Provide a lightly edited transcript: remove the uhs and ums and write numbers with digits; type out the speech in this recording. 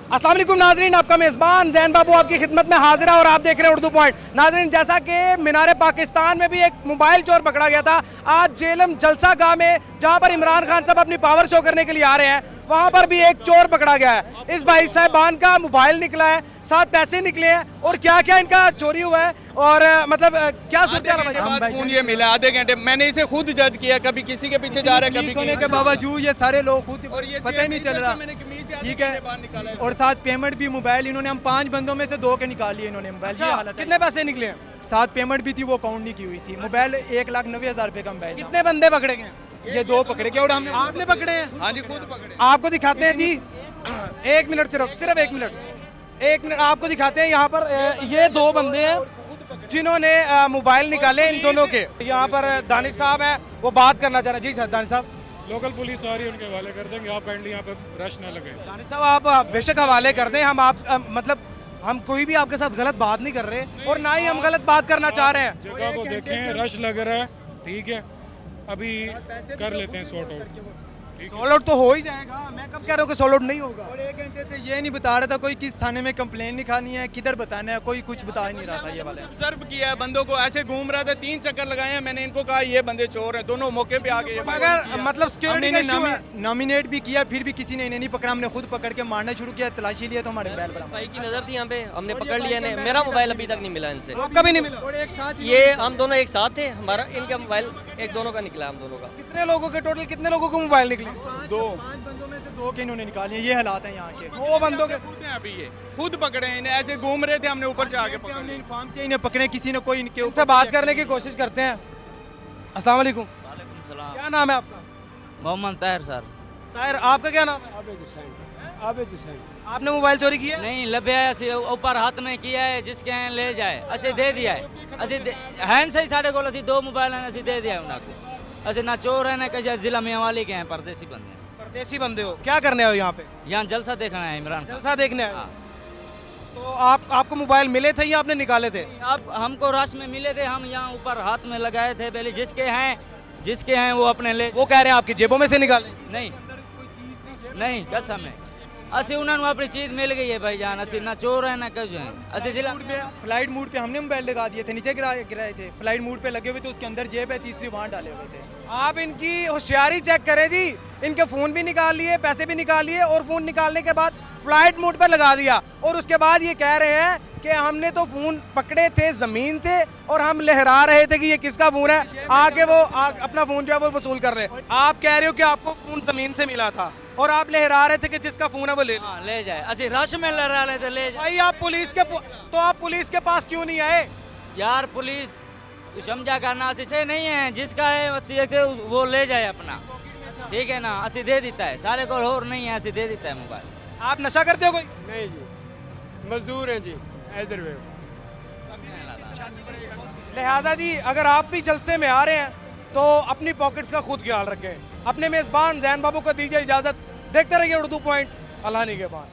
अस्सलाम वालेकुम नाजरीन, आपका मेज़बान जैन बाबू आपकी खिदमत में हाजिर है और आप देख रहे हैं उर्दू पॉइंट। नाजरीन, जैसा कि मीनार पाकिस्तान में भी एक मोबाइल चोर पकड़ा गया था, आज जेलम जलसा गाह में जहां पर इमरान खान साहब अपनी पावर शो करने के लिए आ रहे हैं, वहां पर भी एक चोर पकड़ा गया है। इस भाई साहबान का मोबाइल निकला है, साथ पैसे निकले हैं और क्या क्या इनका चोरी हुआ है और मतलब क्या सूरत फोन ये मिला आधे घंटे, मैंने इसे खुद जज किया, कभी किसी के पीछे जा रहा है, कभी होने के बावजूद ये सारे लोग खुद और ये पता ही नहीं चल रहा। ठीक है, और साथ पेमेंट भी मोबाइल इन्होंने, हम 5 बंदों में से 2 के निकाल लिए इन्होंने मोबाइल। ये हालत है। कितने पैसे निकले हैं? साथ पेमेंट भी थी, वो काउंट नहीं की हुई थी। मोबाइल 1,90,000 रुपए का मोबाइल। कितने बंदे पकड़े गए? ये 2 पकड़े गए और हमने आपने पकड़े हैं? हाँ जी, खुद पकड़े। आपको दिखाते हैं जी, 1 मिनट, सिर्फ 1 मिनट आपको दिखाते हैं। यहाँ पर ये 2 बंदे हैं जिन्होंने मोबाइल निकाले इन दोनों के। यहाँ पर दानिश साहब है, वो बात करना चाह रहे हैं। जी सर, दानिश साहब। लोकल पुलिस आ रही है, उनके हवाले कर देंगे। आप काइंडली यहाँ पे रश ना लगे। दानिश साहब, आप बेशक हवाले कर दें, हम आप मतलब हम कोई भी आपके साथ गलत बात नहीं कर रहे और ना ही हम गलत बात करना चाह रहे हैं। जगह को देखें, रश लग रहा है, ठीक है, अभी कर लेते हैं सॉर्ट आउट। सोल्ड आउट तो हो ही जाएगा, मैं कब कह रहा हूँ कि सोल्ड आउट नहीं होगा। और 1 घंटे से ये नहीं बता रहा था कोई किस थाने में कंप्लेन लिखानी है, किधर बताना है, कोई कुछ बता ही नहीं रहा था। ये वाले ऑब्जर्व किया है बंदों को, ऐसे घूम रहे थे, 3 चक्कर लगाए हैं, मैंने इनको कहा ये बंदे चोर हैं, दोनों मौके पे आ गए। मगर मतलब सिक्योरिटी का इशू है। नॉमिनेट भी किया, फिर भी किसी ने इन्हें नहीं पकड़ा। हमने खुद पकड़ के मारना शुरू किया, तलाशी लिया तो हमारे मोबाइल बरामद। भाई की नजर थी यहाँ पे, हमने पकड़ लिया ने। मेरा मोबाइल अभी तक नहीं मिला इनसे। आपका भी नहीं मिला? और एक साथ ये हम दोनों एक साथ थे, हमारा इनका मोबाइल एक दोनों का निकला, हम दोनों का। कितने लोगों के टोटल कितने लोगों को मोबाइल निकले? 5 बंदों में से 2 के इन्होंने निकाले। ये हालात है यहाँ के। 2 बंदों के। खुद हैं अभी ये, खुद पकड़े हैं इन्हें, ऐसे घूम रहे थे, हमने ऊपर से आके पकड़ हमने लिया। इन्फॉर्म किया, इन्हें पकड़े, किसी ने कोई इनके इनसे बात करने की कोशिश करते हैं। अस्सलाम वालेकुम, वालेकुम सलाम। क्या नाम है आपका? मोहम्मद ताहिर सर। ताहिर, आपका क्या नाम है? आपने मोबाइल चोरी किया? नहीं लभ्या है, ऊपर हाथ में किया है, जिसके हैं ले जाए, असे दे दिया है। असे हैं सही साढ़े को 2 मोबाइल हैं, असे दे दिया है उनको। असे ना चोर है ना कहीं जिला मियाँवाली के हैं, परदेसी बंदे हैं। परदेसी बंदे हो, क्या करने आए हो यहाँ पे? यहाँ जलसा देखना है इमरान खान। जलसा देखने आए हो? हाँ। तो आपको मोबाइल मिले थे या आपने निकाले थे? अब हमको राश में मिले थे, हम यहाँ ऊपर हाथ में लगाए थे। पहले जिसके हैं वो अपने ले। वो कह रहे हैं आपकी जेबों में से निकाले? नहीं कसम है, असी उन्होंने अपनी चीज मिल गई है भाईजान। असी ना चोर है ना कुछ है। असी जिला फ्लाइट मोड पे हमने मोबाइल लगा दिए थे, नीचे गिराए थे। फ्लाइट मोड पे लगे हुए थे, उसके अंदर जेब है, तीसरी वहाँ डाले हुए थे। आप इनकी होशियारी चेक करें जी, इनके फोन भी निकाल लिए, पैसे भी निकाल लिए और फोन निकालने के बाद फ्लाइट मोड पर लगा दिया और उसके बाद ये कह रहे हैं कि हमने तो फोन पकड़े थे जमीन से और हम लहरा रहे थे कि ये किसका फोन है, आके वो अपना फोन जो है वो वसूल कर रहे हैं। आप कह रहे हो कि आपको फोन जमीन से मिला था और आप लहरा रहे थे कि जिसका फोन है वो ले। हाँ ले जाए, असी रश में लहरा रहे थे, ले जाए। भाई आप पुलिस के पास क्यों नहीं आए? यार पुलिस समझा करना असी नहीं है, जिसका है वो ले जाए अपना, ठीक है ना। असी दे देता है, सारे को और नहीं है, असी दे देता है मोबाइल। आप नशा करते हो कोई? नहीं जी, मजदूर हैं जी, इधर वे। लिहाजा जी, अगर आप भी जलसे में आ रहे हैं तो अपनी पॉकेट्स का खुद ख्याल रखें। अपने मेज़बान जैन बाबू को दीजिए इजाज़त। देखते रहिए उर्दू पॉइंट। अल्लाह निगहबान।